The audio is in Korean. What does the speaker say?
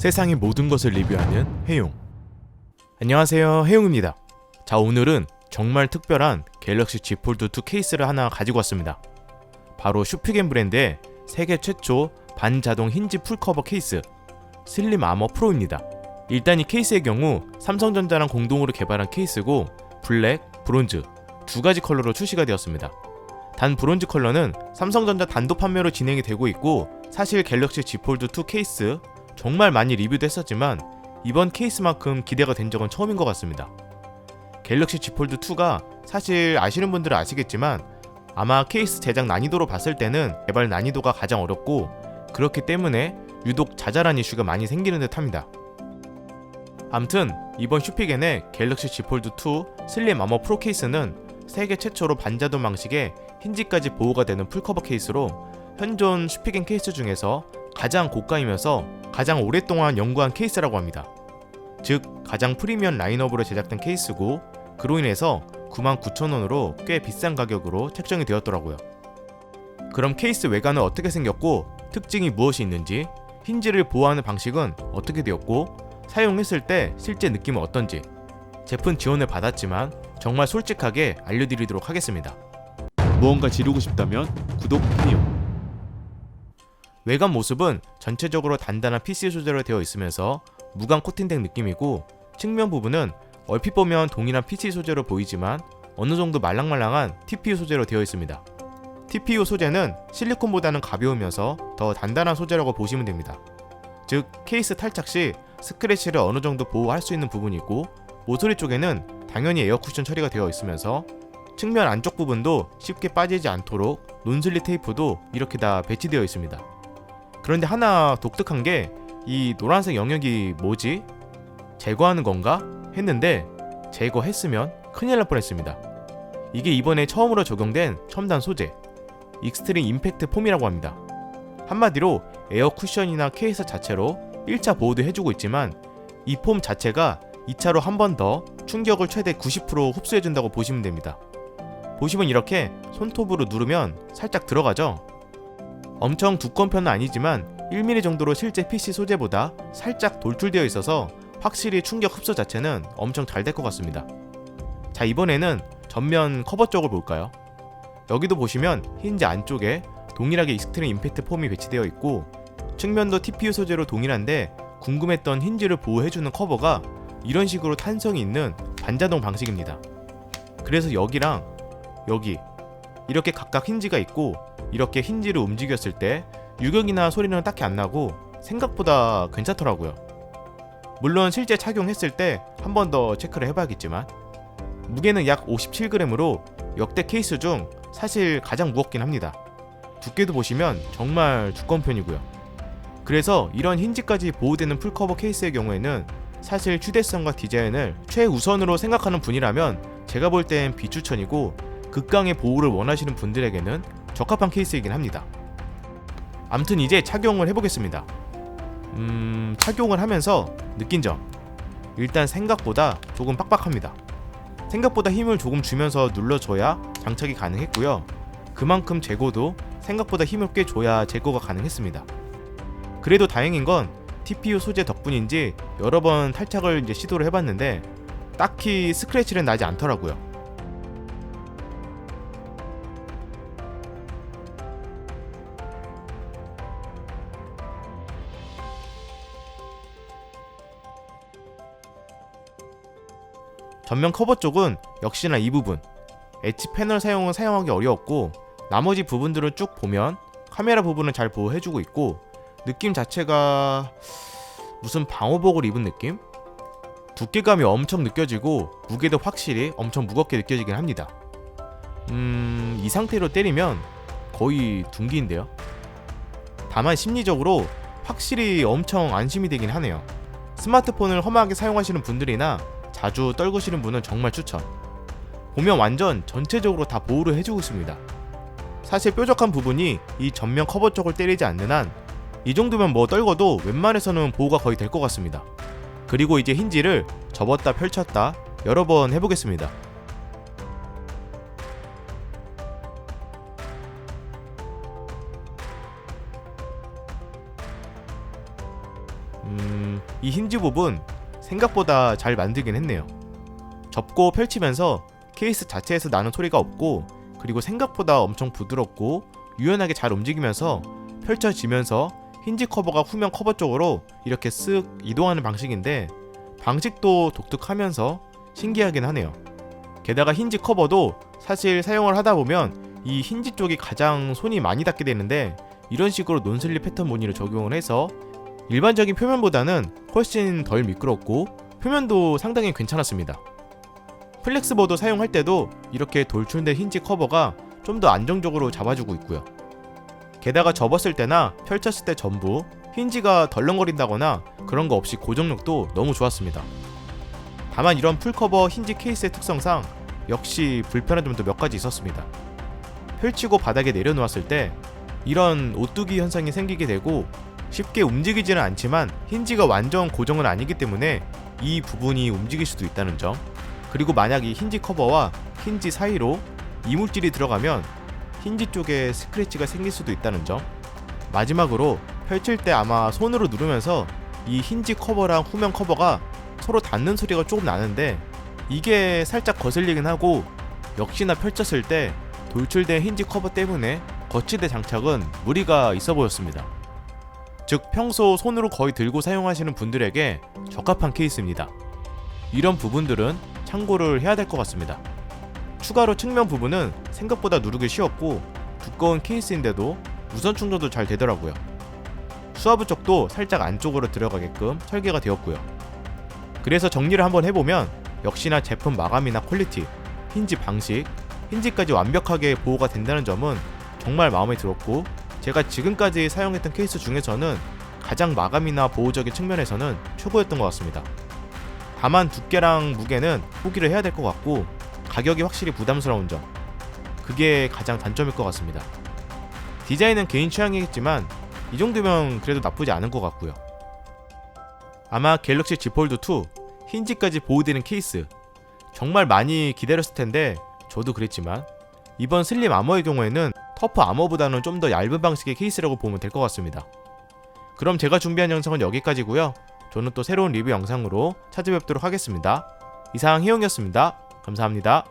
세상의 모든 것을 리뷰하는 해용. 안녕하세요, 해용입니다. 자, 오늘은 정말 특별한 갤럭시 Z 폴드 2 케이스를 하나 가지고 왔습니다. 바로 슈피겐 브랜드의 세계 최초 반자동 힌지 풀커버 케이스 슬림 아머 프로입니다. 일단 이 케이스의 경우 삼성전자랑 공동으로 개발한 케이스고 블랙, 브론즈 두 가지 컬러로 출시가 되었습니다. 단 브론즈 컬러는 삼성전자 단독 판매로 진행이 되고 있고, 사실 갤럭시 Z 폴드 2 케이스 정말 많이 리뷰도 했었지만 이번 케이스만큼 기대가 된 적은 처음인 것 같습니다. 갤럭시 Z 폴드 2가 사실 아시는 분들은 아시겠지만 아마 케이스 제작 난이도로 봤을 때는 개발 난이도가 가장 어렵고, 그렇기 때문에 유독 자잘한 이슈가 많이 생기는 듯 합니다. 암튼 이번 슈피겐의 갤럭시 Z 폴드 2 슬림 아머 프로 케이스는 세계 최초로 반자동 방식의 힌지까지 보호가 되는 풀커버 케이스로 현존 슈피겐 케이스 중에서 가장 고가이면서 가장 오랫동안 연구한 케이스라고 합니다. 즉 가장 프리미엄 라인업으로 제작된 케이스고, 그로 인해서 99,000원으로 꽤 비싼 가격으로 책정이 되었더라고요. 그럼 케이스 외관은 어떻게 생겼고 특징이 무엇이 있는지, 힌지를 보호하는 방식은 어떻게 되었고, 사용했을 때 실제 느낌은 어떤지 제품 지원을 받았지만 정말 솔직하게 알려드리도록 하겠습니다. 무언가 지르고 싶다면 구독, 해용. 외관 모습은 전체적으로 단단한 PC 소재로 되어 있으면서 무광 코팅된 느낌이고, 측면 부분은 얼핏 보면 동일한 PC 소재로 보이지만 어느정도 말랑말랑한 TPU 소재로 되어 있습니다. TPU 소재는 실리콘보다는 가벼우면서 더 단단한 소재라고 보시면 됩니다. 즉 케이스 탈착 시 스크래치를 어느정도 보호할 수 있는 부분이 있고, 모서리 쪽에는 당연히 에어 쿠션 처리가 되어 있으면서 측면 안쪽 부분도 쉽게 빠지지 않도록 논슬립 테이프도 이렇게 다 배치되어 있습니다. 그런데 하나 독특한 게, 이 노란색 영역이 뭐지? 제거하는 건가? 했는데 제거했으면 큰일 날 뻔했습니다. 이게 이번에 처음으로 적용된 첨단 소재 익스트림 임팩트 폼이라고 합니다. 한마디로 에어 쿠션이나 케이스 자체로 1차 보호도 해주고 있지만 이 폼 자체가 2차로 한 번 더 충격을 최대 90% 흡수해준다고 보시면 됩니다. 보시면 이렇게 손톱으로 누르면 살짝 들어가죠? 엄청 두꺼운 편은 아니지만 1mm 정도로 실제 PC 소재보다 살짝 돌출되어 있어서 확실히 충격 흡수 자체는 엄청 잘 될 것 같습니다. 자, 이번에는 전면 커버 쪽을 볼까요? 여기도 보시면 힌지 안쪽에 동일하게 익스트림 임팩트 폼이 배치되어 있고, 측면도 TPU 소재로 동일한데 궁금했던 힌지를 보호해주는 커버가 이런 식으로 탄성이 있는 반자동 방식입니다. 그래서 여기랑 여기 이렇게 각각 힌지가 있고, 이렇게 힌지를 움직였을 때 유격이나 소리는 딱히 안 나고 생각보다 괜찮더라고요. 물론 실제 착용했을 때 한 번 더 체크를 해봐야겠지만 무게는 약 57g으로 역대 케이스 중 사실 가장 무겁긴 합니다. 두께도 보시면 정말 두꺼운 편이고요. 그래서 이런 힌지까지 보호되는 풀커버 케이스의 경우에는 사실 휴대성과 디자인을 최우선으로 생각하는 분이라면 제가 볼 땐 비추천이고, 극강의 보호를 원하시는 분들에게는 적합한 케이스이긴 합니다. 암튼 이제 착용을 해보겠습니다. 착용을 하면서 느낀 점, 일단 생각보다 조금 빡빡합니다. 생각보다 힘을 조금 주면서 눌러줘야 장착이 가능했고요. 그만큼 제거도 생각보다 힘을 꽤 줘야 제거가 가능했습니다. 그래도 다행인 건 TPU 소재 덕분인지 여러 번 탈착을 시도를 해봤는데 딱히 스크래치는 나지 않더라고요. 전면 커버 쪽은 역시나 이 부분 엣지 패널 사용은 사용하기 어려웠고, 나머지 부분들은 쭉 보면 카메라 부분은 잘 보호해주고 있고, 느낌 자체가 무슨 방호복을 입은 느낌? 두께감이 엄청 느껴지고 무게도 확실히 엄청 무겁게 느껴지긴 합니다. 이 상태로 때리면 거의 둔기인데요. 다만 심리적으로 확실히 엄청 안심이 되긴 하네요. 스마트폰을 험하게 사용하시는 분들이나 자주 떨구시는 분은 정말 추천. 보면 완전 전체적으로 다 보호를 해주고 있습니다. 사실 뾰족한 부분이 이 전면 커버 쪽을 때리지 않는 한 이 정도면 뭐 떨궈도 웬만해서는 보호가 거의 될 것 같습니다. 그리고 이제 힌지를 접었다 펼쳤다 여러 번 해보겠습니다. 이 힌지 부분 생각보다 잘 만들긴 했네요. 접고 펼치면서 케이스 자체에서 나는 소리가 없고, 그리고 생각보다 엄청 부드럽고 유연하게 잘 움직이면서 펼쳐지면서 힌지 커버가 후면 커버 쪽으로 이렇게 쓱 이동하는 방식인데, 방식도 독특하면서 신기하긴 하네요. 게다가 힌지 커버도 사실 사용을 하다 보면 이 힌지 쪽이 가장 손이 많이 닿게 되는데, 이런 식으로 논슬립 패턴 무늬를 적용을 해서 일반적인 표면보다는 훨씬 덜 미끄럽고 표면도 상당히 괜찮았습니다. 플렉스보드 사용할 때도 이렇게 돌출된 힌지 커버가 좀 더 안정적으로 잡아주고 있고요. 게다가 접었을 때나 펼쳤을 때 전부 힌지가 덜렁거린다거나 그런 거 없이 고정력도 너무 좋았습니다. 다만 이런 풀커버 힌지 케이스의 특성상 역시 불편한 점도 몇 가지 있었습니다. 펼치고 바닥에 내려놓았을 때 이런 오뚜기 현상이 생기게 되고, 쉽게 움직이지는 않지만 힌지가 완전 고정은 아니기 때문에 이 부분이 움직일 수도 있다는 점, 그리고 만약 이 힌지 커버와 힌지 사이로 이물질이 들어가면 힌지 쪽에 스크래치가 생길 수도 있다는 점, 마지막으로 펼칠 때 아마 손으로 누르면서 이 힌지 커버랑 후면 커버가 서로 닿는 소리가 조금 나는데, 이게 살짝 거슬리긴 하고, 역시나 펼쳤을 때 돌출된 힌지 커버 때문에 거치대 장착은 무리가 있어 보였습니다. 즉 평소 손으로 거의 들고 사용하시는 분들에게 적합한 케이스입니다. 이런 부분들은 참고를 해야 될 것 같습니다. 추가로 측면 부분은 생각보다 누르기 쉬웠고, 두꺼운 케이스인데도 무선 충전도 잘 되더라고요. 수화부 쪽도 살짝 안쪽으로 들어가게끔 설계가 되었고요. 그래서 정리를 한번 해보면 역시나 제품 마감이나 퀄리티, 힌지 방식, 힌지까지 완벽하게 보호가 된다는 점은 정말 마음에 들었고, 제가 지금까지 사용했던 케이스 중에서는 가장 마감이나 보호적인 측면에서는 최고였던 것 같습니다. 다만 두께랑 무게는 포기를 해야 될 것 같고, 가격이 확실히 부담스러운 점, 그게 가장 단점일 것 같습니다. 디자인은 개인 취향이겠지만 이 정도면 그래도 나쁘지 않은 것 같고요. 아마 갤럭시 Z 폴드 2 힌지까지 보호되는 케이스 정말 많이 기다렸을 텐데, 저도 그랬지만 이번 슬림 아머의 경우에는 터프 아머보다는 좀 더 얇은 방식의 케이스라고 보면 될 것 같습니다. 그럼 제가 준비한 영상은 여기까지고요. 저는 또 새로운 리뷰 영상으로 찾아뵙도록 하겠습니다. 이상 희용이었습니다. 감사합니다.